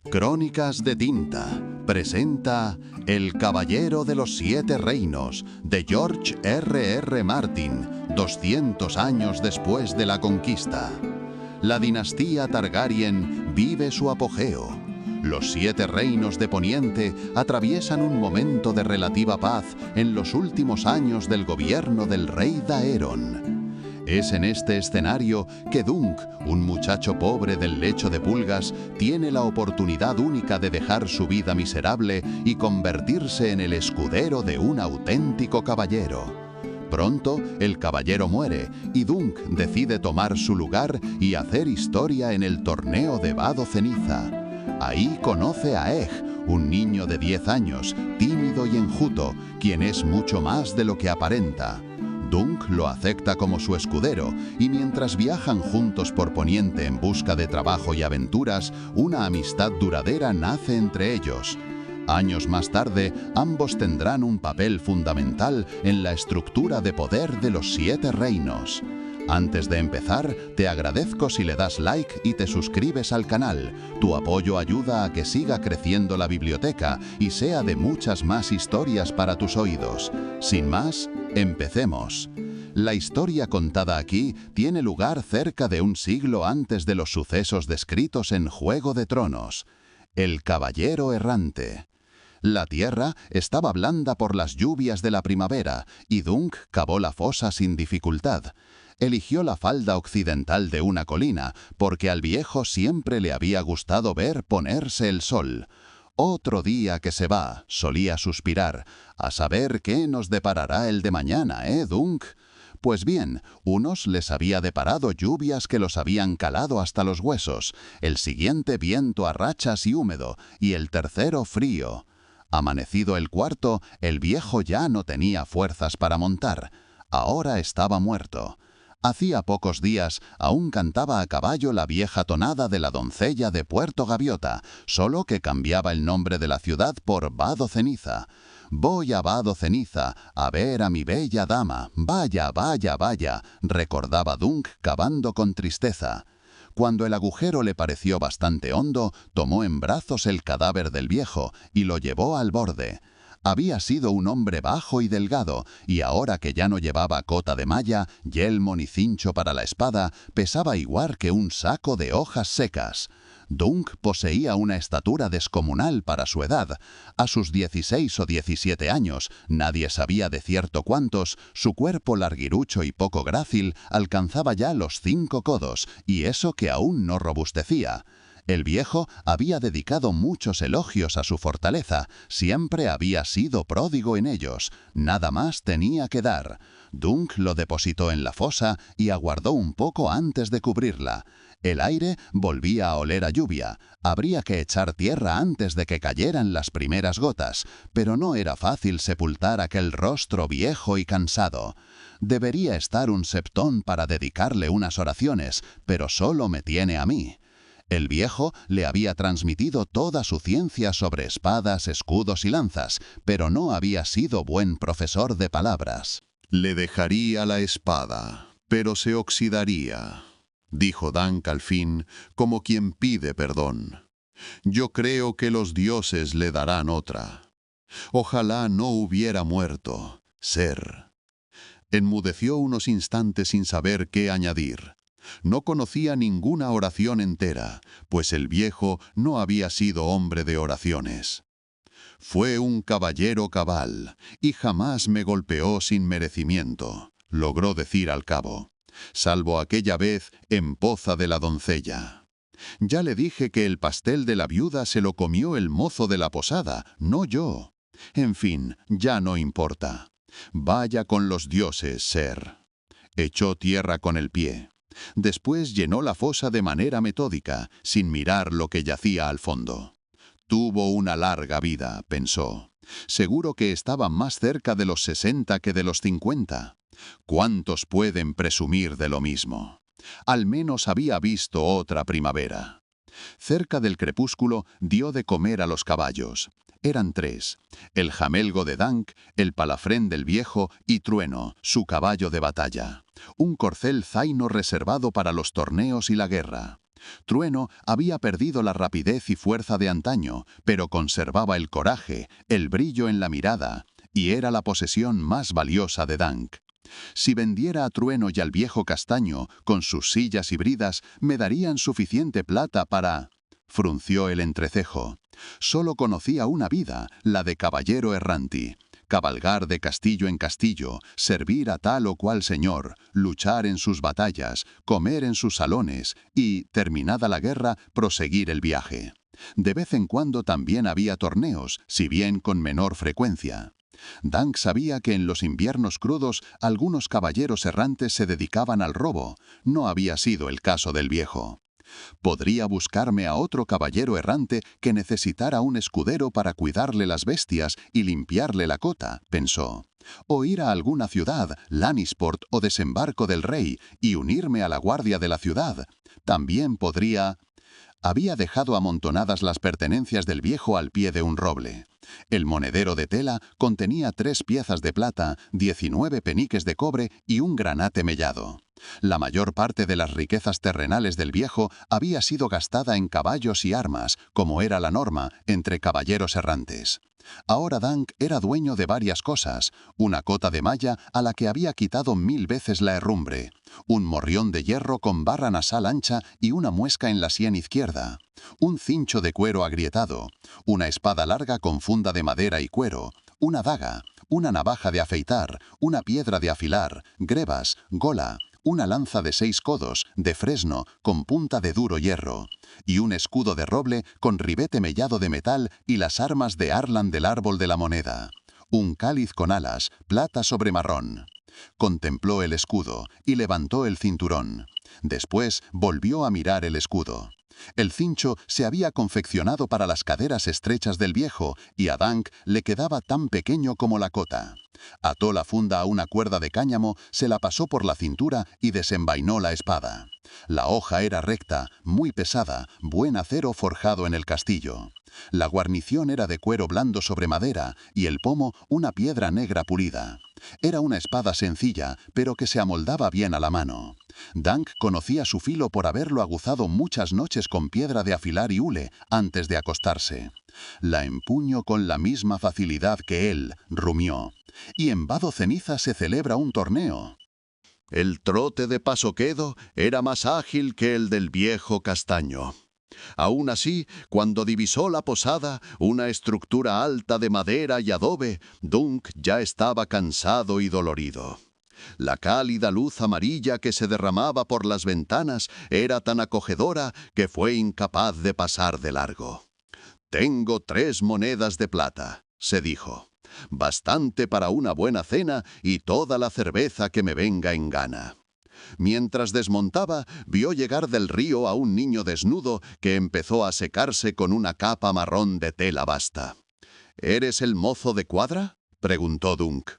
Crónicas de Tinta presenta El Caballero de los Siete Reinos de George R.R. Martin, 200 años después de la conquista. La dinastía Targaryen vive su apogeo. Los siete reinos de Poniente atraviesan un momento de relativa paz en los últimos años del gobierno del rey Daeron. Es en este escenario que Dunk, un muchacho pobre del lecho de pulgas, tiene la oportunidad única de dejar su vida miserable y convertirse en el escudero de un auténtico caballero. Pronto, el caballero muere y Dunk decide tomar su lugar y hacer historia en el torneo de Vado Ceniza. Ahí conoce a Egg, un niño de 10 años, tímido y enjuto, quien es mucho más de lo que aparenta. Dunk lo acepta como su escudero y mientras viajan juntos por Poniente en busca de trabajo y aventuras, una amistad duradera nace entre ellos. Años más tarde, ambos tendrán un papel fundamental en la estructura de poder de los siete reinos. Antes de empezar, te agradezco si le das like y te suscribes al canal. Tu apoyo ayuda a que siga creciendo la biblioteca y sea de muchas más historias para tus oídos. Sin más, empecemos. La historia contada aquí tiene lugar cerca de un siglo antes de los sucesos descritos en Juego de Tronos. El Caballero Errante. La tierra estaba blanda por las lluvias de la primavera y Dunk cavó la fosa sin dificultad. Eligió la falda occidental de una colina, porque al viejo siempre le había gustado ver ponerse el sol. «Otro día que se va», solía suspirar, «a saber qué nos deparará el de mañana, Dunk?» Pues bien, unos les había deparado lluvias que los habían calado hasta los huesos, el siguiente viento a rachas y húmedo, y el tercero frío. Amanecido el cuarto, el viejo ya no tenía fuerzas para montar. Ahora estaba muerto. Hacía pocos días aún cantaba a caballo la vieja tonada de la doncella de Puerto Gaviota, solo que cambiaba el nombre de la ciudad por Vado Ceniza. «Voy a Vado Ceniza, a ver a mi bella dama, vaya, vaya, vaya», recordaba Dunk cavando con tristeza. Cuando el agujero le pareció bastante hondo, tomó en brazos el cadáver del viejo y lo llevó al borde. Había sido un hombre bajo y delgado, y ahora que ya no llevaba cota de malla, yelmo ni cincho para la espada, pesaba igual que un saco de hojas secas. Dunk poseía una estatura descomunal para su edad. A sus 16 o 17 años, nadie sabía de cierto cuántos, su cuerpo larguirucho y poco grácil alcanzaba ya los 5 codos, y eso que aún no robustecía. El viejo había dedicado muchos elogios a su fortaleza, siempre había sido pródigo en ellos, nada más tenía que dar. Dunk lo depositó en la fosa y aguardó un poco antes de cubrirla. El aire volvía a oler a lluvia, habría que echar tierra antes de que cayeran las primeras gotas, pero no era fácil sepultar aquel rostro viejo y cansado. Debería estar un septón para dedicarle unas oraciones, pero solo me tiene a mí. El viejo le había transmitido toda su ciencia sobre espadas, escudos y lanzas, pero no había sido buen profesor de palabras. «Le dejaría la espada, pero se oxidaría», dijo Dunk al fin, como quien pide perdón. «Yo creo que los dioses le darán otra. Ojalá no hubiera muerto, Ser». Enmudeció unos instantes sin saber qué añadir. No conocía ninguna oración entera, pues el viejo no había sido hombre de oraciones. «Fue un caballero cabal, y jamás me golpeó sin merecimiento», logró decir al cabo, «salvo aquella vez en poza de la doncella. Ya le dije que el pastel de la viuda se lo comió el mozo de la posada, no yo. En fin, ya no importa. Vaya con los dioses, Ser». Echó tierra con el pie. Después llenó la fosa de manera metódica, sin mirar lo que yacía al fondo. «Tuvo una larga vida», pensó. «Seguro que estaba más cerca de los 60 que de los 50. ¿Cuántos pueden presumir de lo mismo? Al menos había visto otra primavera». Cerca del crepúsculo dio de comer a los caballos. Eran 3, el jamelgo de Dunk, el palafrén del viejo y Trueno, su caballo de batalla. Un corcel zaino reservado para los torneos y la guerra. Trueno había perdido la rapidez y fuerza de antaño, pero conservaba el coraje, el brillo en la mirada, y era la posesión más valiosa de Dunk. Si vendiera a Trueno y al viejo Castaño, con sus sillas y bridas, me darían suficiente plata para... Frunció el entrecejo. Solo conocía una vida, la de caballero erranti. Cabalgar de castillo en castillo, servir a tal o cual señor, luchar en sus batallas, comer en sus salones y, terminada la guerra, proseguir el viaje. De vez en cuando también había torneos, si bien con menor frecuencia. Dunk sabía que en los inviernos crudos algunos caballeros errantes se dedicaban al robo. No había sido el caso del viejo. Podría buscarme a otro caballero errante que necesitara un escudero para cuidarle las bestias y limpiarle la cota, pensó. O ir a alguna ciudad, Lannisport o Desembarco del Rey, y unirme a la guardia de la ciudad. También podría... Había dejado amontonadas las pertenencias del viejo al pie de un roble. El monedero de tela contenía 3 piezas de plata, 19 peniques de cobre y un granate mellado. La mayor parte de las riquezas terrenales del viejo había sido gastada en caballos y armas, como era la norma entre caballeros errantes. Ahora Dunk era dueño de varias cosas: una cota de malla a la que había quitado 1000 veces la herrumbre, un morrión de hierro con barra nasal ancha y una muesca en la sien izquierda, un cincho de cuero agrietado, una espada larga con funda de madera y cuero, una daga, una navaja de afeitar, una piedra de afilar, grebas, gola, una lanza de 6 codos, de fresno, con punta de duro hierro, y un escudo de roble con ribete mellado de metal y las armas de Arlan del árbol de la moneda. Un cáliz con alas, plata sobre marrón. Contempló el escudo y levantó el cinturón. Después volvió a mirar el escudo. El cincho se había confeccionado para las caderas estrechas del viejo y a Dunk le quedaba tan pequeño como la cota. Ató la funda a una cuerda de cáñamo, se la pasó por la cintura y desenvainó la espada. La hoja era recta, muy pesada, buen acero forjado en el castillo. La guarnición era de cuero blando sobre madera y el pomo una piedra negra pulida. Era una espada sencilla, pero que se amoldaba bien a la mano. Dunk conocía su filo por haberlo aguzado muchas noches con piedra de afilar y hule antes de acostarse. La empuño con la misma facilidad que él, rumió. Y en Vado Ceniza se celebra un torneo. El trote de Pasoquedo era más ágil que el del viejo Castaño. Aún así, cuando divisó la posada, una estructura alta de madera y adobe, Dunk ya estaba cansado y dolorido. La cálida luz amarilla que se derramaba por las ventanas era tan acogedora que fue incapaz de pasar de largo. «Tengo 3 monedas de plata», se dijo. «Bastante para una buena cena y toda la cerveza que me venga en gana». Mientras desmontaba, vio llegar del río a un niño desnudo que empezó a secarse con una capa marrón de tela basta. «¿Eres el mozo de cuadra?», preguntó Dunk.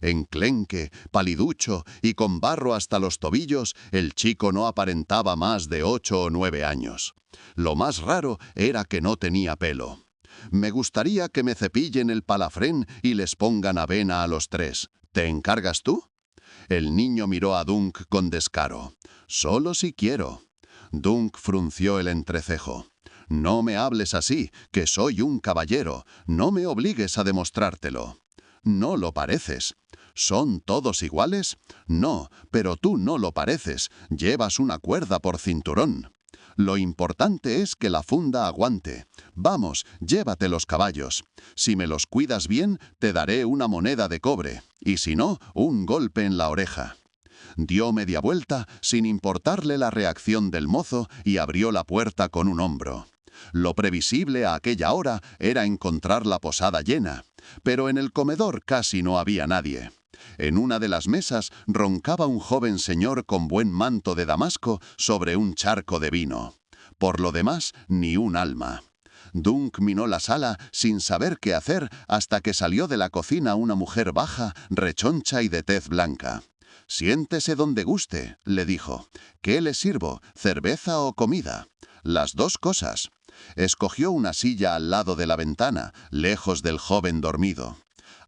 Enclenque, paliducho y con barro hasta los tobillos, el chico no aparentaba más de 8 o 9 años. Lo más raro era que no tenía pelo. «Me gustaría que me cepillen el palafrén y les pongan avena a los 3. ¿Te encargas tú?». El niño miró a Dunk con descaro. «Solo si quiero». Dunk frunció el entrecejo. «No me hables así, que soy un caballero. No me obligues a demostrártelo». «No lo pareces». «¿Son todos iguales?». «No, pero tú no lo pareces. Llevas una cuerda por cinturón». «Lo importante es que la funda aguante. Vamos, llévate los caballos. Si me los cuidas bien, te daré una moneda de cobre, y si no, un golpe en la oreja». Dio media vuelta, sin importarle la reacción del mozo, y abrió la puerta con un hombro. Lo previsible a aquella hora era encontrar la posada llena, pero en el comedor casi no había nadie. En una de las mesas roncaba un joven señor con buen manto de damasco sobre un charco de vino. Por lo demás, ni un alma. Dunk minó la sala sin saber qué hacer hasta que salió de la cocina una mujer baja, rechoncha y de tez blanca. «Siéntese donde guste», le dijo. «¿Qué le sirvo, cerveza o comida?». «Las 2 cosas». Escogió una silla al lado de la ventana, lejos del joven dormido.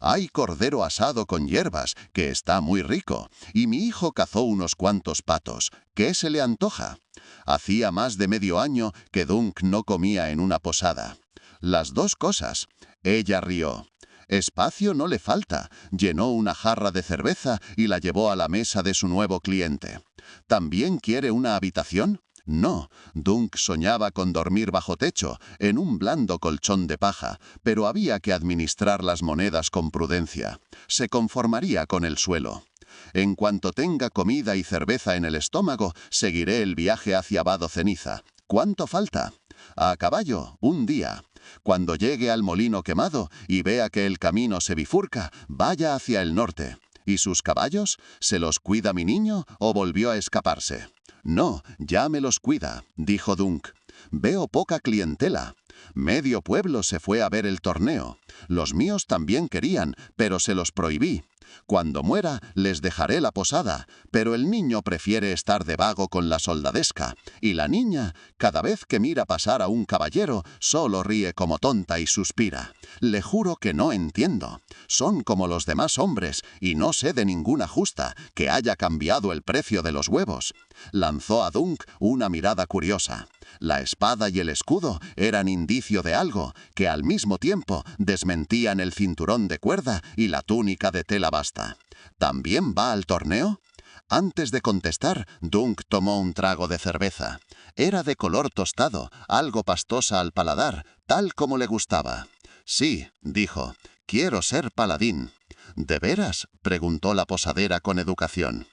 «Hay cordero asado con hierbas, que está muy rico, y mi hijo cazó unos cuantos patos. ¿Qué se le antoja?». Hacía más de medio año que Dunk no comía en una posada. Las dos cosas. Ella rió. Espacio no le falta. Llenó una jarra de cerveza y la llevó a la mesa de su nuevo cliente. ¿También quiere una habitación? No, Dunk soñaba con dormir bajo techo, en un blando colchón de paja, pero había que administrar las monedas con prudencia. Se conformaría con el suelo. En cuanto tenga comida y cerveza en el estómago, seguiré el viaje hacia Vado Ceniza. ¿Cuánto falta? A caballo, un día. Cuando llegue al molino quemado y vea que el camino se bifurca, vaya hacia el norte. ¿Y sus caballos? ¿Se los cuida mi niño o volvió a escaparse? No, ya me los cuida, dijo Dunk. Veo poca clientela. Medio pueblo se fue a ver el torneo. Los míos también querían, pero se los prohibí. Cuando muera, les dejaré la posada, pero el niño prefiere estar de vago con la soldadesca, y la niña, cada vez que mira pasar a un caballero, solo ríe como tonta y suspira. Le juro que no entiendo. Son como los demás hombres, y no sé de ninguna justa que haya cambiado el precio de los huevos. Lanzó a Dunk una mirada curiosa. La espada y el escudo eran indicio de algo, que al mismo tiempo desmentían el cinturón de cuerda y la túnica de tela basta. ¿También va al torneo? Antes de contestar, Dunk tomó un trago de cerveza. Era de color tostado, algo pastosa al paladar, tal como le gustaba. Sí, dijo, quiero ser paladín. ¿De veras?, preguntó la posadera con educación.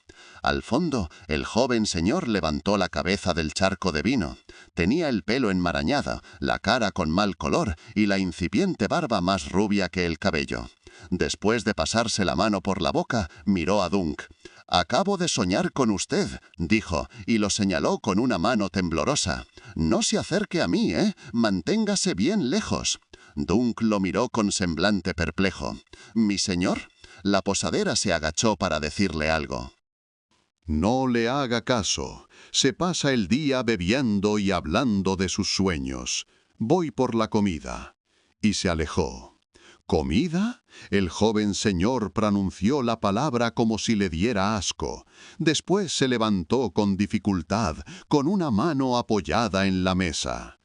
Al fondo, el joven señor levantó la cabeza del charco de vino. Tenía el pelo enmarañado, la cara con mal color y la incipiente barba más rubia que el cabello. Después de pasarse la mano por la boca, miró a Dunk. «Acabo de soñar con usted», dijo, y lo señaló con una mano temblorosa. «No se acerque a mí, Manténgase bien lejos». Dunk lo miró con semblante perplejo. «¿Mi señor?» La posadera se agachó para decirle algo. No le haga caso. Se pasa el día bebiendo y hablando de sus sueños. Voy por la comida. Y se alejó. ¿Comida? El joven señor pronunció la palabra como si le diera asco. Después se levantó con dificultad, con una mano apoyada en la mesa.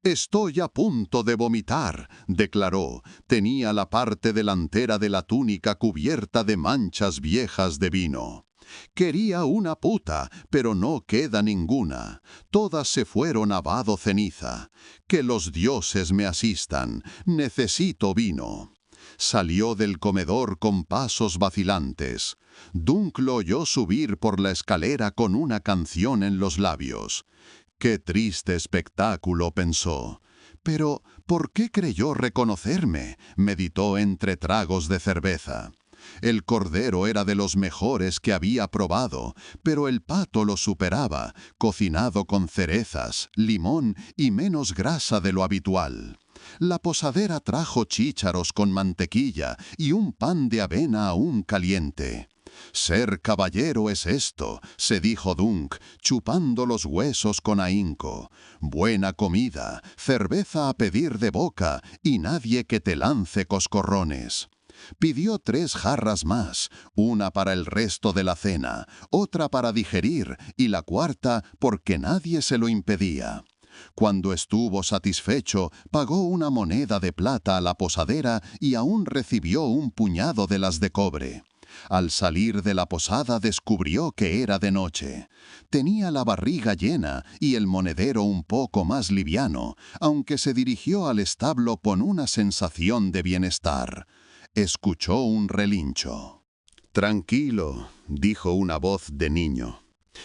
«Estoy a punto de vomitar», declaró. Tenía la parte delantera de la túnica cubierta de manchas viejas de vino. «Quería una puta, pero no queda ninguna. Todas se fueron a Vado Ceniza. Que los dioses me asistan. Necesito vino». Salió del comedor con pasos vacilantes. Dunk lo oyó subir por la escalera con una canción en los labios. «Qué triste espectáculo», pensó. «Pero, ¿por qué creyó reconocerme?», meditó entre tragos de cerveza. El cordero era de los mejores que había probado, pero el pato lo superaba, cocinado con cerezas, limón y menos grasa de lo habitual. La posadera trajo chícharos con mantequilla y un pan de avena aún caliente. «Ser caballero es esto», se dijo Dunk, chupando los huesos con ahínco. «Buena comida, cerveza a pedir de boca y nadie que te lance coscorrones». Pidió 3 jarras más, una para el resto de la cena, otra para digerir y la cuarta porque nadie se lo impedía. Cuando estuvo satisfecho, pagó una moneda de plata a la posadera y aún recibió un puñado de las de cobre. Al salir de la posada descubrió que era de noche. Tenía la barriga llena y el monedero un poco más liviano, aunque se dirigió al establo con una sensación de bienestar. Escuchó un relincho. «Tranquilo», dijo una voz de niño.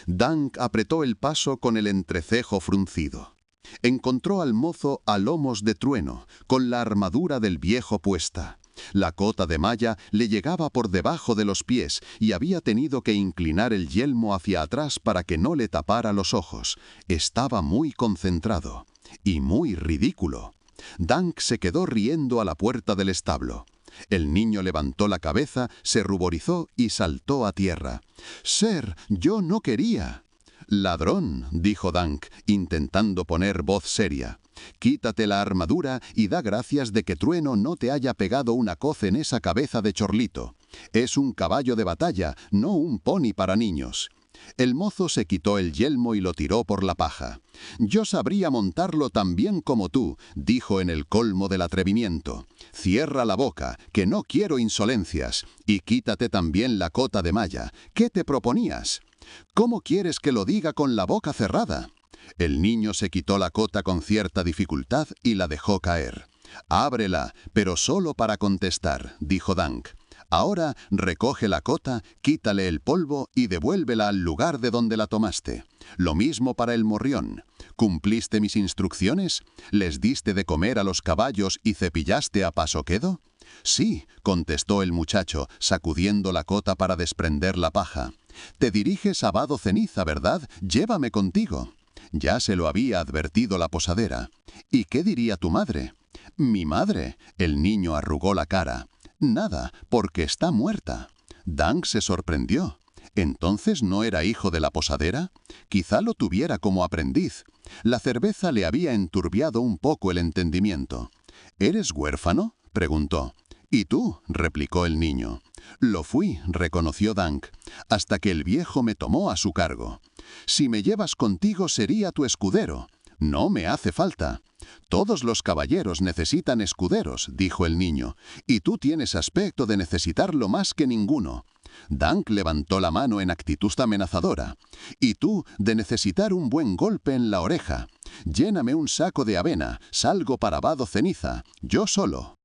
Dunk apretó el paso con el entrecejo fruncido. Encontró al mozo a lomos de trueno, con la armadura del viejo puesta. La cota de malla le llegaba por debajo de los pies y había tenido que inclinar el yelmo hacia atrás para que no le tapara los ojos. Estaba muy concentrado. Y muy ridículo. Dunk se quedó riendo a la puerta del establo. El niño levantó la cabeza, se ruborizó y saltó a tierra. «Ser, yo no quería». «Ladrón», dijo Dunk, intentando poner voz seria. «Quítate la armadura y da gracias de que Trueno no te haya pegado una coz en esa cabeza de chorlito. Es un caballo de batalla, no un pony para niños». El mozo se quitó el yelmo y lo tiró por la paja. «Yo sabría montarlo tan bien como tú», dijo en el colmo del atrevimiento. «Cierra la boca, que no quiero insolencias, y quítate también la cota de malla. ¿Qué te proponías? ¿Cómo quieres que lo diga con la boca cerrada?» El niño se quitó la cota con cierta dificultad y la dejó caer. «Ábrela, pero solo para contestar», dijo Dank. «Ahora recoge la cota, quítale el polvo y devuélvela al lugar de donde la tomaste. Lo mismo para el morrión. ¿Cumpliste mis instrucciones? ¿Les diste de comer a los caballos y cepillaste a paso quedo?» «Sí», contestó el muchacho, sacudiendo la cota para desprender la paja. «Te diriges a Vado Ceniza, ¿verdad? Llévame contigo». Ya se lo había advertido la posadera. «¿Y qué diría tu madre?» «¿Mi madre?» El niño arrugó la cara. «Nada, porque está muerta». Dank se sorprendió. ¿Entonces no era hijo de la posadera? Quizá lo tuviera como aprendiz. La cerveza le había enturbiado un poco el entendimiento. «¿Eres huérfano?», preguntó. «¿Y tú?», replicó el niño. «Lo fui», reconoció Dank, «hasta que el viejo me tomó a su cargo. Si me llevas contigo sería tu escudero». «No me hace falta». «Todos los caballeros necesitan escuderos», dijo el niño, «y tú tienes aspecto de necesitarlo más que ninguno». Dank levantó la mano en actitud amenazadora. «Y tú de necesitar un buen golpe en la oreja. Lléname un saco de avena, salgo para Vado Ceniza, yo solo».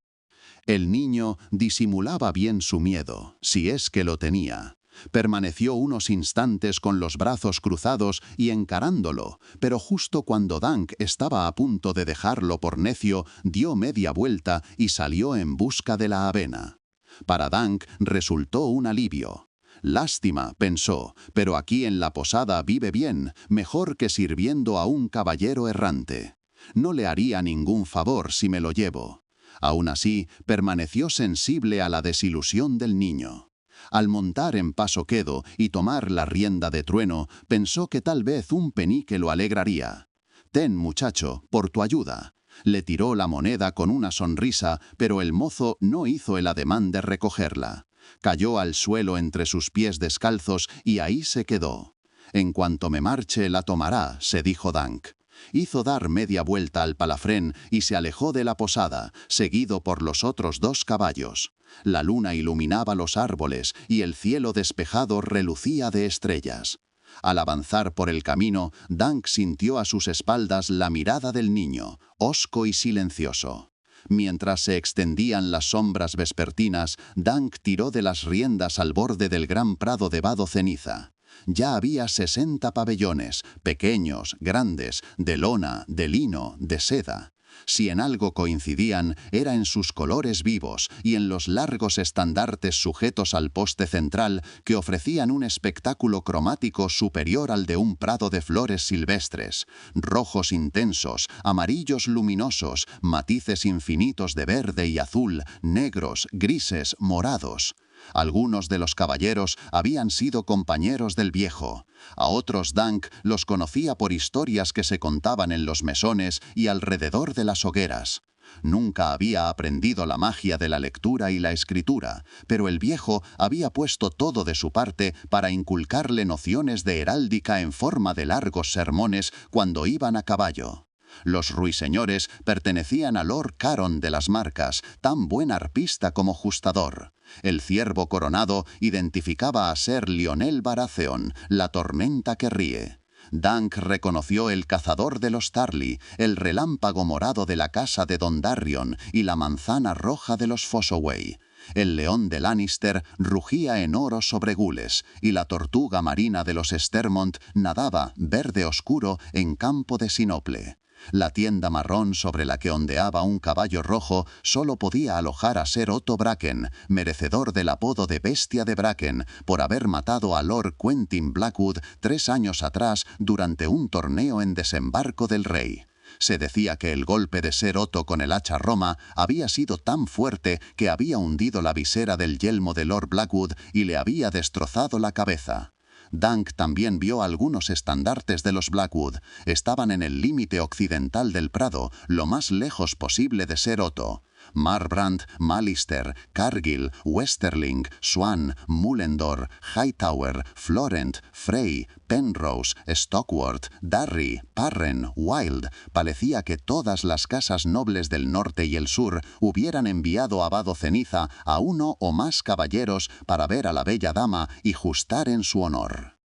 El niño disimulaba bien su miedo, si es que lo tenía. Permaneció unos instantes con los brazos cruzados y encarándolo, pero justo cuando Dank estaba a punto de dejarlo por necio, dio media vuelta y salió en busca de la avena. Para Dank resultó un alivio. «Lástima», pensó, «pero aquí en la posada vive bien, mejor que sirviendo a un caballero errante. No le haría ningún favor si me lo llevo». Aún así, permaneció sensible a la desilusión del niño. Al montar en paso quedo y tomar la rienda de Trueno, pensó que tal vez un penique lo alegraría. «Ten, muchacho, por tu ayuda». Le tiró la moneda con una sonrisa, pero el mozo no hizo el ademán de recogerla. Cayó al suelo entre sus pies descalzos y ahí se quedó. «En cuanto me marche la tomará», se dijo Dank. Hizo dar media vuelta al palafrén y se alejó de la posada, seguido por los otros 2 caballos. La luna iluminaba los árboles y el cielo despejado relucía de estrellas. Al avanzar por el camino, Dank sintió a sus espaldas la mirada del niño, hosco y silencioso. Mientras se extendían las sombras vespertinas, Dank tiró de las riendas al borde del gran prado de Vado Ceniza. Ya había 60 pabellones, pequeños, grandes, de lona, de lino, de seda. Si en algo coincidían, era en sus colores vivos y en los largos estandartes sujetos al poste central que ofrecían un espectáculo cromático superior al de un prado de flores silvestres, rojos intensos, amarillos luminosos, matices infinitos de verde y azul, negros, grises, morados. Algunos de los caballeros habían sido compañeros del viejo. A otros Dank los conocía por historias que se contaban en los mesones y alrededor de las hogueras. Nunca había aprendido la magia de la lectura y la escritura, pero el viejo había puesto todo de su parte para inculcarle nociones de heráldica en forma de largos sermones cuando iban a caballo. Los ruiseñores pertenecían a Lord Caron de las Marcas, tan buen arpista como justador. El ciervo coronado identificaba a ser Lionel Baratheon, la tormenta que ríe. Dank reconoció el cazador de los Tarly, el relámpago morado de la casa de Dondarrion y la manzana roja de los Fossoway. El león de Lannister rugía en oro sobre gules, y la tortuga marina de los Stermont nadaba, verde oscuro, en campo de sinople. La tienda marrón sobre la que ondeaba un caballo rojo solo podía alojar a Ser Otto Bracken, merecedor del apodo de Bestia de Bracken, por haber matado a Lord Quentin Blackwood 3 años atrás durante un torneo en Desembarco del Rey. Se decía que el golpe de Ser Otto con el hacha roma había sido tan fuerte que había hundido la visera del yelmo de Lord Blackwood y le había destrozado la cabeza. Dank también vio algunos estandartes de los Blackwood. Estaban en el límite occidental del prado, lo más lejos posible de Ser Otto. Marbrand, Malister, Cargill, Westerling, Swan, Mullendor, Hightower, Florent, Frey, Penrose, Stockworth, Darry, Parren, Wild. Parecía que todas las casas nobles del norte y el sur hubieran enviado a Vado Ceniza a uno o más caballeros para ver a la bella dama y justar en su honor.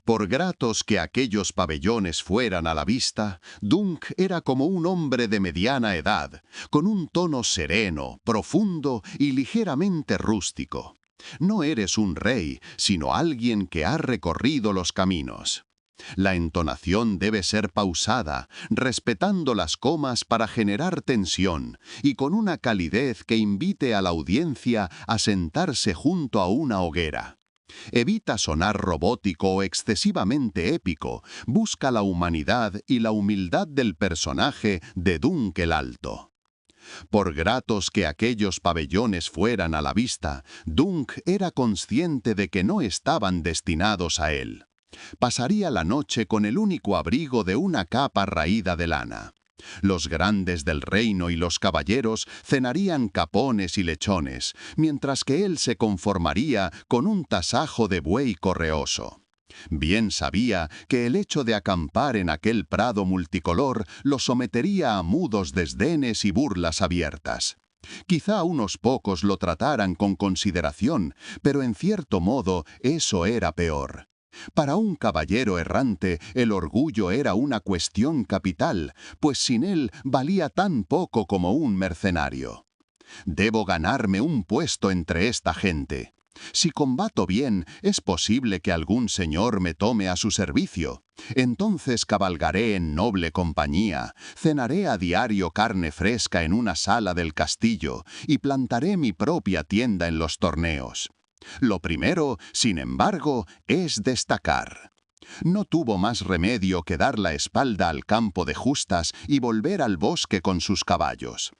Por gratos que aquellos pabellones fueran a la vista, Dunk era como un hombre de mediana edad, con un tono sereno, profundo y ligeramente rústico. No eres un rey, sino alguien que ha recorrido los caminos. La entonación debe ser pausada, respetando las comas para generar tensión y con una calidez que invite a la audiencia a sentarse junto a una hoguera. Evita sonar robótico o excesivamente épico, busca la humanidad y la humildad del personaje de Dunk el Alto. Por gratos que aquellos pabellones fueran a la vista, Dunk era consciente de que no estaban destinados a él. Pasaría la noche con el único abrigo de una capa raída de lana. Los grandes del reino y los caballeros cenarían capones y lechones, mientras que él se conformaría con un tasajo de buey correoso. Bien sabía que el hecho de acampar en aquel prado multicolor lo sometería a mudos desdenes y burlas abiertas. Quizá unos pocos lo trataran con consideración, pero en cierto modo eso era peor. Para un caballero errante, el orgullo era una cuestión capital, pues sin él valía tan poco como un mercenario. Debo ganarme un puesto entre esta gente. Si combato bien, es posible que algún señor me tome a su servicio. Entonces cabalgaré en noble compañía, cenaré a diario carne fresca en una sala del castillo y plantaré mi propia tienda en los torneos. Lo primero, sin embargo, es destacar. No tuvo más remedio que dar la espalda al campo de justas y volver al bosque con sus caballos.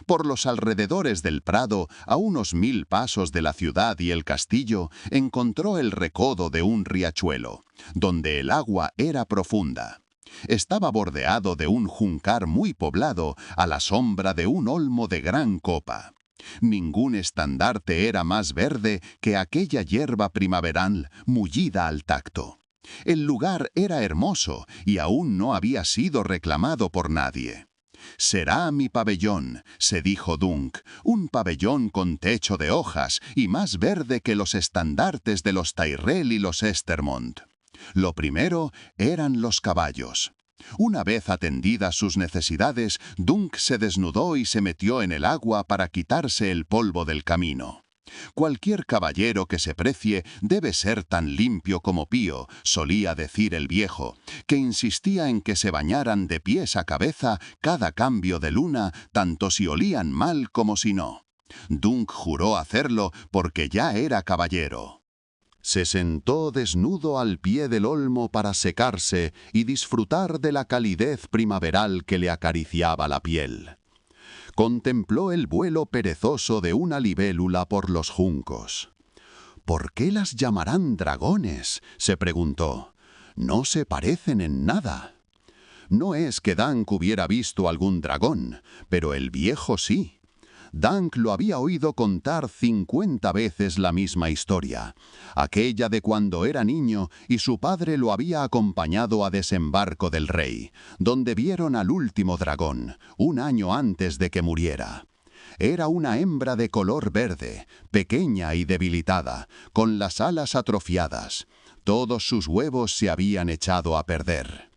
Por los alrededores del prado, a unos 1000 pasos de la ciudad y el castillo, encontró el recodo de un riachuelo, donde el agua era profunda. Estaba bordeado de un juncar muy poblado, a la sombra de un olmo de gran copa. Ningún estandarte era más verde que aquella hierba primaveral, mullida al tacto. El lugar era hermoso y aún no había sido reclamado por nadie. «Será mi pabellón», se dijo Dunk, «un pabellón con techo de hojas y más verde que los estandartes de los Tyrrell y los Estermont». Lo primero eran los caballos. Una vez atendidas sus necesidades, Dunk se desnudó y se metió en el agua para quitarse el polvo del camino. «Cualquier caballero que se precie debe ser tan limpio como Pío», solía decir el viejo, que insistía en que se bañaran de pies a cabeza cada cambio de luna, tanto si olían mal como si no. Dunk juró hacerlo porque ya era caballero. Se sentó desnudo al pie del olmo para secarse y disfrutar de la calidez primaveral que le acariciaba la piel. Contempló el vuelo perezoso de una libélula por los juncos. «¿Por qué las llamarán dragones?», se preguntó. «No se parecen en nada». No es que Dunk hubiera visto algún dragón, pero el viejo sí. Dunk lo había oído contar 50 veces la misma historia, aquella de cuando era niño y su padre lo había acompañado a desembarco del rey, donde vieron al último dragón, un año antes de que muriera. Era una hembra de color verde, pequeña y debilitada, con las alas atrofiadas. Todos sus huevos se habían echado a perder.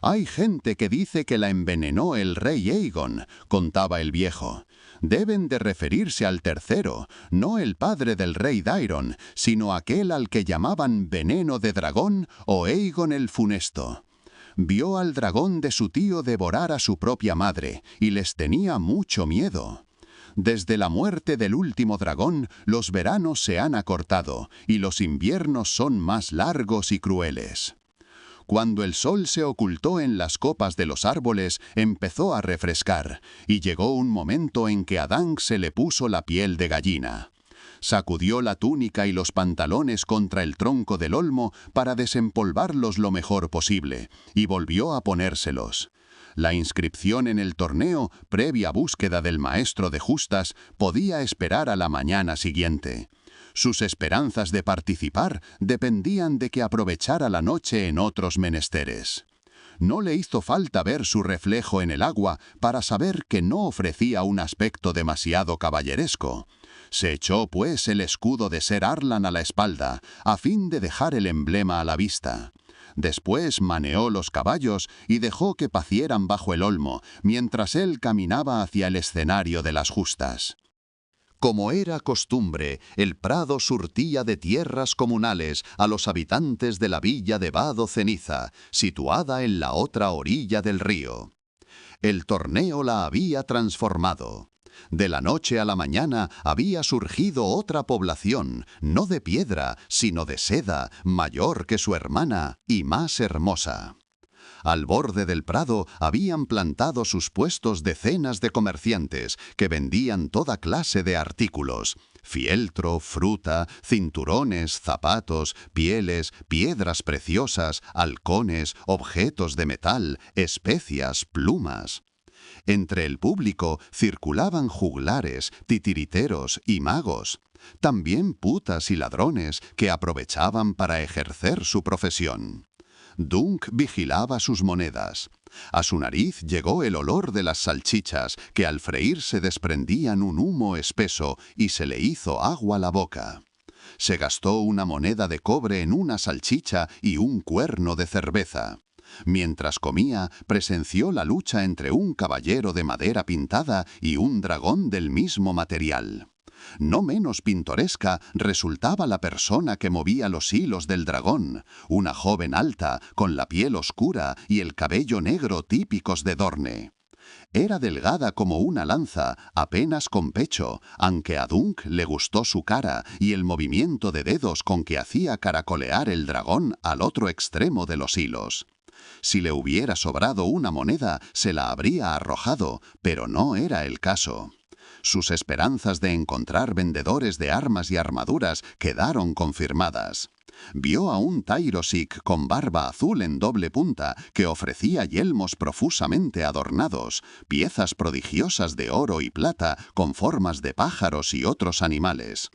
«Hay gente que dice que la envenenó el rey Aegon», contaba el viejo. «Deben de referirse al tercero, no el padre del rey Daeron, sino aquel al que llamaban Veneno de Dragón o Aegon el Funesto. Vio al dragón de su tío devorar a su propia madre y les tenía mucho miedo. Desde la muerte del último dragón, los veranos se han acortado y los inviernos son más largos y crueles». Cuando el sol se ocultó en las copas de los árboles, empezó a refrescar, y llegó un momento en que a Dunk se le puso la piel de gallina. Sacudió la túnica y los pantalones contra el tronco del olmo para desempolvarlos lo mejor posible, y volvió a ponérselos. La inscripción en el torneo, previa búsqueda del maestro de justas, podía esperar a la mañana siguiente. Sus esperanzas de participar dependían de que aprovechara la noche en otros menesteres. No le hizo falta ver su reflejo en el agua para saber que no ofrecía un aspecto demasiado caballeresco. Se echó, pues, el escudo de Ser Arlan a la espalda, a fin de dejar el emblema a la vista. Después maneó los caballos y dejó que pacieran bajo el olmo, mientras él caminaba hacia el escenario de las justas. Como era costumbre, el prado surtía de tierras comunales a los habitantes de la villa de Vado Ceniza, situada en la otra orilla del río. El torneo la había transformado. De la noche a la mañana había surgido otra población, no de piedra, sino de seda, mayor que su hermana y más hermosa. Al borde del prado habían plantado sus puestos decenas de comerciantes que vendían toda clase de artículos: fieltro, fruta, cinturones, zapatos, pieles, piedras preciosas, halcones, objetos de metal, especias, plumas. Entre el público circulaban juglares, titiriteros y magos. También putas y ladrones que aprovechaban para ejercer su profesión. Dunk vigilaba sus monedas. A su nariz llegó el olor de las salchichas, que al freírse desprendían un humo espeso y se le hizo agua la boca. Se gastó una moneda de cobre en una salchicha y un cuerno de cerveza. Mientras comía, presenció la lucha entre un caballero de madera pintada y un dragón del mismo material. No menos pintoresca resultaba la persona que movía los hilos del dragón, una joven alta, con la piel oscura y el cabello negro típicos de Dorne. Era delgada como una lanza, apenas con pecho, aunque a Dunk le gustó su cara y el movimiento de dedos con que hacía caracolear el dragón al otro extremo de los hilos. Si le hubiera sobrado una moneda, se la habría arrojado, pero no era el caso. Sus esperanzas de encontrar vendedores de armas y armaduras quedaron confirmadas. Vio a un Tairosik con barba azul en doble punta que ofrecía yelmos profusamente adornados, piezas prodigiosas de oro y plata con formas de pájaros y otros animales.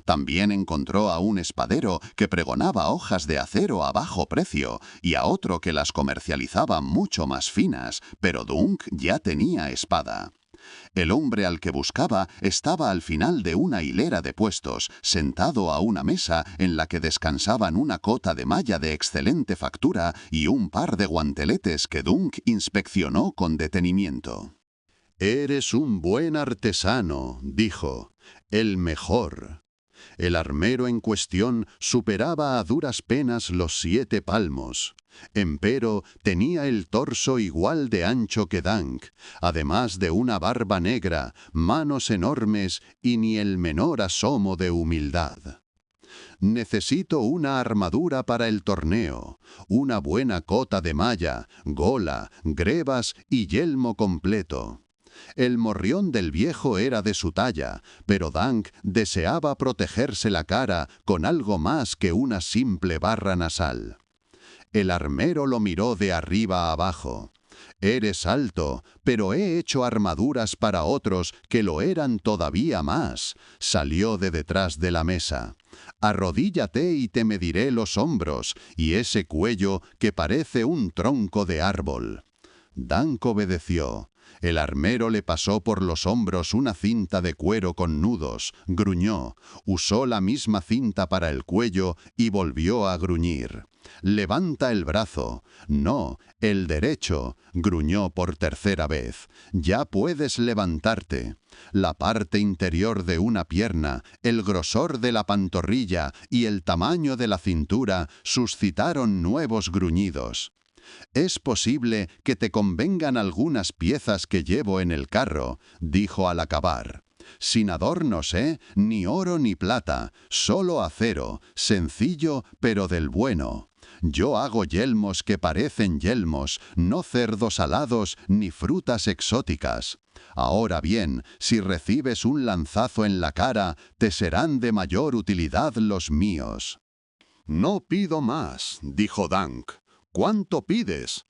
También encontró a un espadero que pregonaba hojas de acero a bajo precio y a otro que las comercializaba mucho más finas, pero Dunk ya tenía espada. El hombre al que buscaba estaba al final de una hilera de puestos, sentado a una mesa en la que descansaban una cota de malla de excelente factura y un par de guanteletes que Dunk inspeccionó con detenimiento. «Eres un buen artesano», dijo, «el mejor». El armero en cuestión superaba a duras penas los 7 palmos. Empero tenía el torso igual de ancho que Dunk, además de una barba negra, manos enormes y ni el menor asomo de humildad. «Necesito una armadura para el torneo, una buena cota de malla, gola, grebas y yelmo completo». El morrión del viejo era de su talla, pero Dunk deseaba protegerse la cara con algo más que una simple barra nasal. El armero lo miró de arriba a abajo. «Eres alto, pero he hecho armaduras para otros que lo eran todavía más», salió de detrás de la mesa. «Arrodíllate y te mediré los hombros y ese cuello que parece un tronco de árbol». Dunk obedeció. El armero le pasó por los hombros una cinta de cuero con nudos, gruñó, usó la misma cinta para el cuello y volvió a gruñir. «Levanta el brazo». «No, el derecho», gruñó por tercera vez. «Ya puedes levantarte». La parte interior de una pierna, el grosor de la pantorrilla y el tamaño de la cintura suscitaron nuevos gruñidos. «Es posible que te convengan algunas piezas que llevo en el carro», dijo al acabar. «Sin adornos, ni oro ni plata, solo acero, sencillo pero del bueno. Yo hago yelmos que parecen yelmos, no cerdos alados ni frutas exóticas. Ahora bien, si recibes un lanzazo en la cara, te serán de mayor utilidad los míos». «No pido más», dijo Dunk. «¿Cuánto pides?»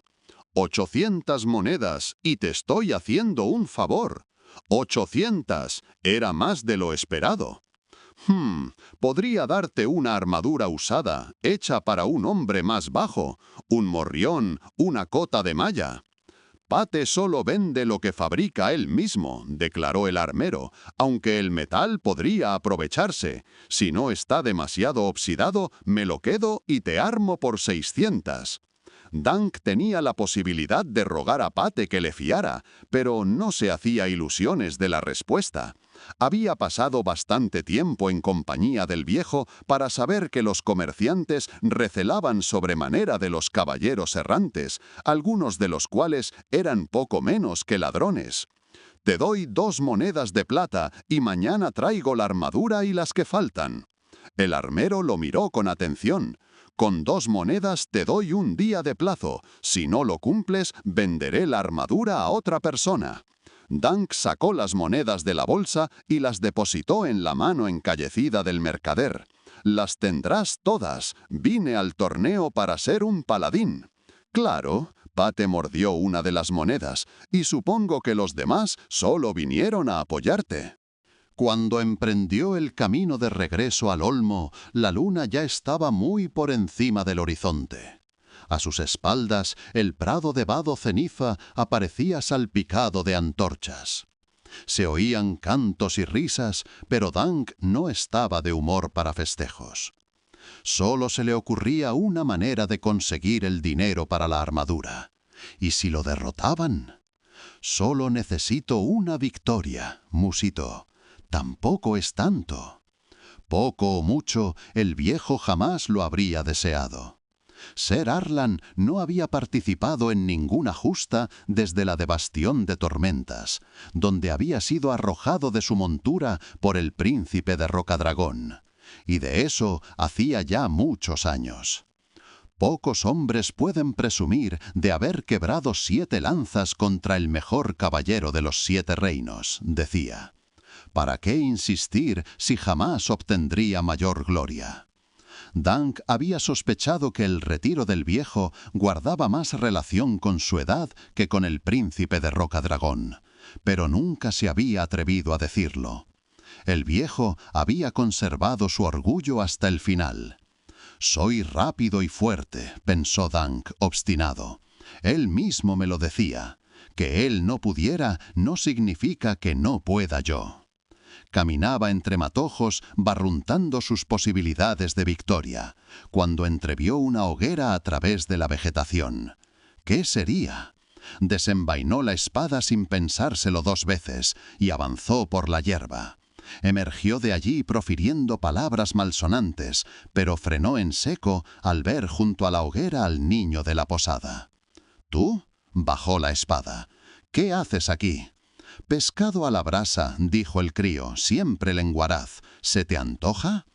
800 monedas y te estoy haciendo un favor. 800 era más de lo esperado. Podría darte una armadura usada, hecha para un hombre más bajo, un morrión, una cota de malla. Pate solo vende lo que fabrica él mismo, declaró el armero, aunque el metal podría aprovecharse. Si no está demasiado oxidado, me lo quedo y te armo por 600. Dunk tenía la posibilidad de rogar a Pate que le fiara, pero no se hacía ilusiones de la respuesta. Había pasado bastante tiempo en compañía del viejo para saber que los comerciantes recelaban sobremanera de los caballeros errantes, algunos de los cuales eran poco menos que ladrones. Te doy 2 monedas de plata y mañana traigo la armadura y las que faltan. El armero lo miró con atención. Con 2 monedas te doy un día de plazo. Si no lo cumples, venderé la armadura a otra persona. Dunk sacó las monedas de la bolsa y las depositó en la mano encallecida del mercader. Las tendrás todas. Vine al torneo para ser un paladín. Claro, Pate mordió una de las monedas, y supongo que los demás solo vinieron a apoyarte. Cuando emprendió el camino de regreso al olmo, la luna ya estaba muy por encima del horizonte. A sus espaldas, el prado de Vado Ceniza aparecía salpicado de antorchas. Se oían cantos y risas, pero Dunk no estaba de humor para festejos. Solo se le ocurría una manera de conseguir el dinero para la armadura. ¿Y si lo derrotaban? Solo necesito una victoria, musitó. Tampoco es tanto. Poco o mucho, el viejo jamás lo habría deseado. Ser Arlan no había participado en ninguna justa desde la de Bastión de Tormentas, donde había sido arrojado de su montura por el príncipe de Rocadragón, y de eso hacía ya muchos años. Pocos hombres pueden presumir de haber quebrado 7 lanzas contra el mejor caballero de los 7 reinos, decía. ¿Para qué insistir si jamás obtendría mayor gloria? Dunk había sospechado que el retiro del viejo guardaba más relación con su edad que con el príncipe de Rocadragón, pero nunca se había atrevido a decirlo. El viejo había conservado su orgullo hasta el final. «Soy rápido y fuerte», pensó Dunk, obstinado. Él mismo me lo decía. Que él no pudiera no significa que no pueda yo. Caminaba entre matojos, barruntando sus posibilidades de victoria, cuando entrevió una hoguera a través de la vegetación. ¿Qué sería? Desenvainó la espada sin pensárselo 2 veces y avanzó por la hierba. Emergió de allí profiriendo palabras malsonantes, pero frenó en seco al ver junto a la hoguera al niño de la posada. «¿Tú?» bajó la espada. «¿Qué haces aquí?» «Pescado a la brasa», dijo el crío, siempre lenguaraz. «¿Se te antoja?»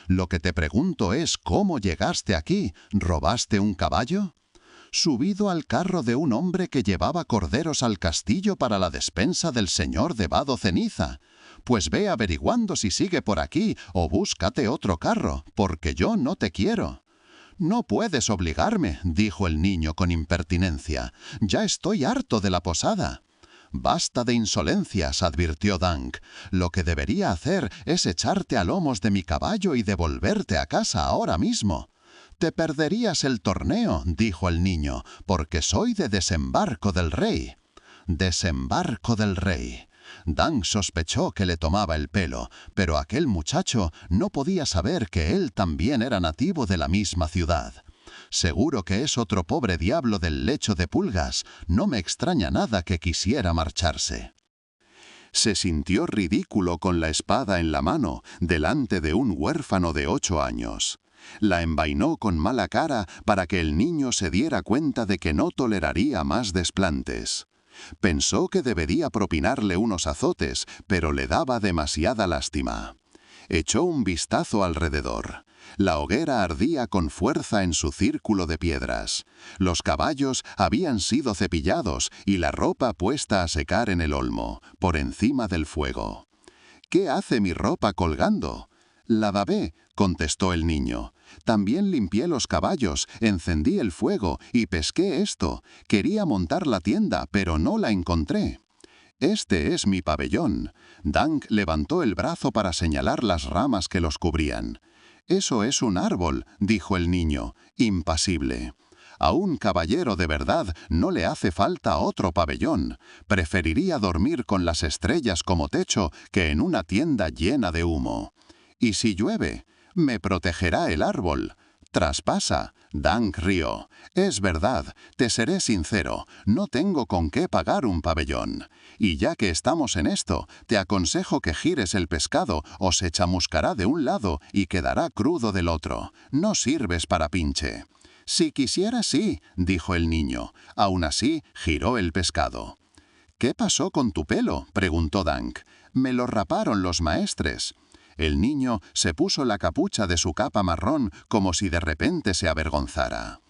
«Lo que te pregunto es ¿cómo llegaste aquí? ¿Robaste un caballo?» «Subido al carro de un hombre que llevaba corderos al castillo para la despensa del señor de Vado Ceniza. Pues ve averiguando si sigue por aquí o búscate otro carro, porque yo no te quiero». «No puedes obligarme», dijo el niño con impertinencia. «Ya estoy harto de la posada». «Basta de insolencias», advirtió Dunk. «Lo que debería hacer es echarte a lomos de mi caballo y devolverte a casa ahora mismo». «Te perderías el torneo», dijo el niño, «porque soy de Desembarco del Rey». «Desembarco del Rey». Dunk sospechó que le tomaba el pelo, pero aquel muchacho no podía saber que él también era nativo de la misma ciudad. «Seguro que es otro pobre diablo del lecho de pulgas. No me extraña nada que quisiera marcharse». Se sintió ridículo con la espada en la mano, delante de un huérfano de 8 años. La envainó con mala cara para que el niño se diera cuenta de que no toleraría más desplantes. Pensó que debería propinarle unos azotes, pero le daba demasiada lástima. Echó un vistazo alrededor. La hoguera ardía con fuerza en su círculo de piedras. Los caballos habían sido cepillados y la ropa puesta a secar en el olmo, por encima del fuego. «¿Qué hace mi ropa colgando?» La lavé, contestó el niño. También limpié los caballos, encendí el fuego y pesqué esto. Quería montar la tienda, pero no la encontré. Este es mi pabellón. Dunk levantó el brazo para señalar las ramas que los cubrían. Eso es un árbol, dijo el niño, impasible. A un caballero de verdad no le hace falta otro pabellón. Preferiría dormir con las estrellas como techo que en una tienda llena de humo. ¿Y si llueve? Me protegerá el árbol. Traspasa. Dunk rió. Es verdad, te seré sincero, no tengo con qué pagar un pabellón. Y ya que estamos en esto, te aconsejo que gires el pescado o se chamuscará de un lado y quedará crudo del otro. No sirves para pinche. Si quisiera, sí, dijo el niño. Aún así, giró el pescado. ¿Qué pasó con tu pelo?, preguntó Dunk. Me lo raparon los maestres. El niño se puso la capucha de su capa marrón como si de repente se avergonzara.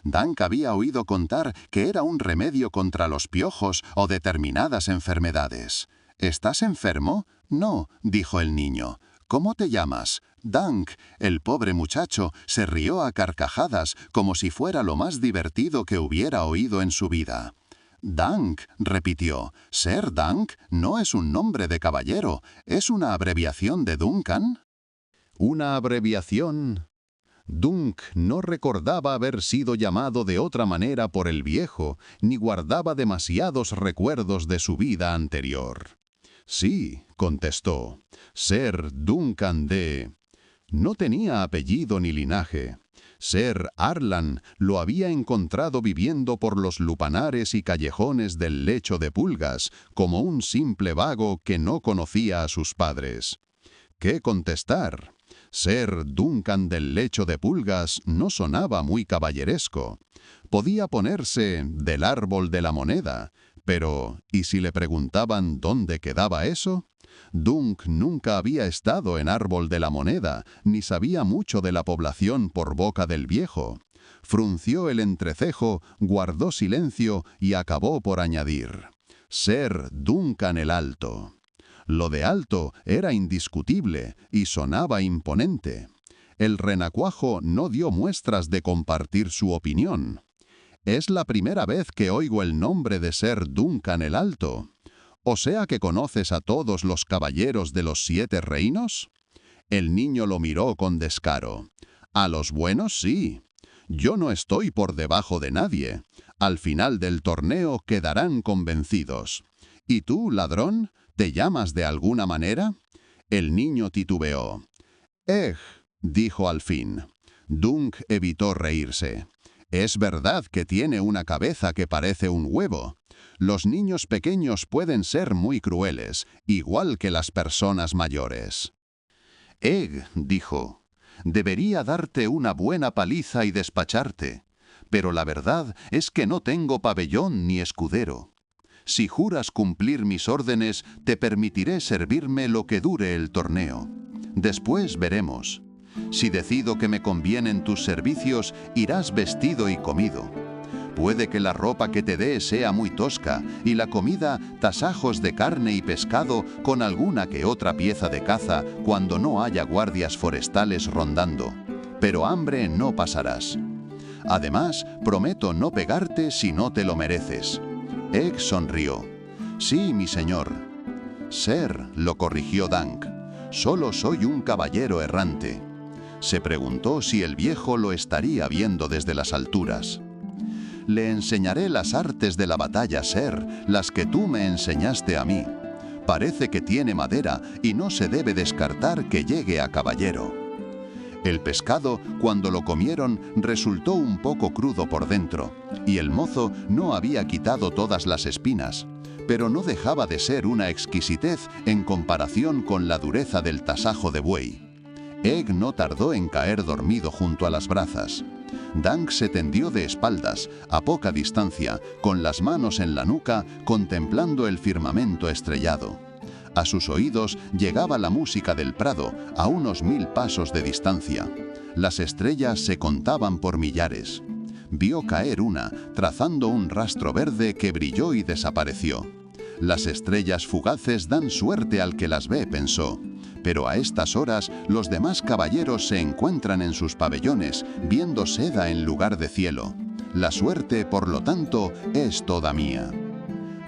Dunk había oído contar que era un remedio contra los piojos o determinadas enfermedades. ¿Estás enfermo? No, dijo el niño. ¿Cómo te llamas? Dunk. El pobre muchacho se rió a carcajadas como si fuera lo más divertido que hubiera oído en su vida. Dunk, repitió. Ser Dunk no es un nombre de caballero, ¿es una abreviación de Duncan? ¿Una abreviación? Dunk no recordaba haber sido llamado de otra manera por el viejo, ni guardaba demasiados recuerdos de su vida anterior. Sí, contestó, Ser Duncan de... No tenía apellido ni linaje. Ser Arlan lo había encontrado viviendo por los lupanares y callejones del lecho de pulgas, como un simple vago que no conocía a sus padres. ¿Qué contestar? Ser Duncan del lecho de pulgas no sonaba muy caballeresco. Podía ponerse del árbol de la moneda, pero ¿y si le preguntaban dónde quedaba eso? Dunk nunca había estado en Árbol de la Moneda, ni sabía mucho de la población por boca del viejo. Frunció el entrecejo, guardó silencio y acabó por añadir: Ser Duncan el Alto. Lo de alto era indiscutible y sonaba imponente. El renacuajo no dio muestras de compartir su opinión. Es la primera vez que oigo el nombre de Ser Duncan el Alto. ¿O sea que conoces a todos los caballeros de los 7 reinos? El niño lo miró con descaro. A los buenos sí. Yo no estoy por debajo de nadie. Al final del torneo quedarán convencidos. ¿Y tú, ladrón, te llamas de alguna manera? El niño titubeó. Dijo al fin. Dunk evitó reírse. Es verdad que tiene una cabeza que parece un huevo. Los niños pequeños pueden ser muy crueles, igual que las personas mayores. Dijo, debería darte una buena paliza y despacharte, pero la verdad es que no tengo pabellón ni escudero. Si juras cumplir mis órdenes, te permitiré servirme lo que dure el torneo. Después veremos. Si decido que me convienen tus servicios, irás vestido y comido. Puede que la ropa que te dé sea muy tosca y la comida tasajos de carne y pescado con alguna que otra pieza de caza cuando no haya guardias forestales rondando. Pero hambre no pasarás. Además, prometo no pegarte si no te lo mereces. Egg sonrió. Sí, mi señor. Ser, lo corrigió Dunk. Solo soy un caballero errante. Se preguntó si el viejo lo estaría viendo desde las alturas. Le enseñaré las artes de la batalla, Ser, las que tú me enseñaste a mí. Parece que tiene madera y no se debe descartar que llegue a caballero. El pescado, cuando lo comieron, resultó un poco crudo por dentro, y el mozo no había quitado todas las espinas, pero no dejaba de ser una exquisitez en comparación con la dureza del tasajo de buey. Egg no tardó en caer dormido junto a las brazas. Dunk se tendió de espaldas, a poca distancia, con las manos en la nuca, contemplando el firmamento estrellado. A sus oídos llegaba la música del prado, a unos 1000 pasos de distancia. Las estrellas se contaban por millares. Vio caer una, trazando un rastro verde que brilló y desapareció. Las estrellas fugaces dan suerte al que las ve, pensó. Pero a estas horas los demás caballeros se encuentran en sus pabellones, viendo seda en lugar de cielo. La suerte, por lo tanto, es toda mía.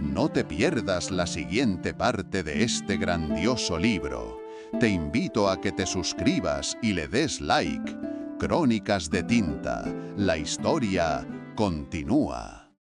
No te pierdas la siguiente parte de este grandioso libro. Te invito a que te suscribas y le des like. Crónicas de Tinta. La historia continúa.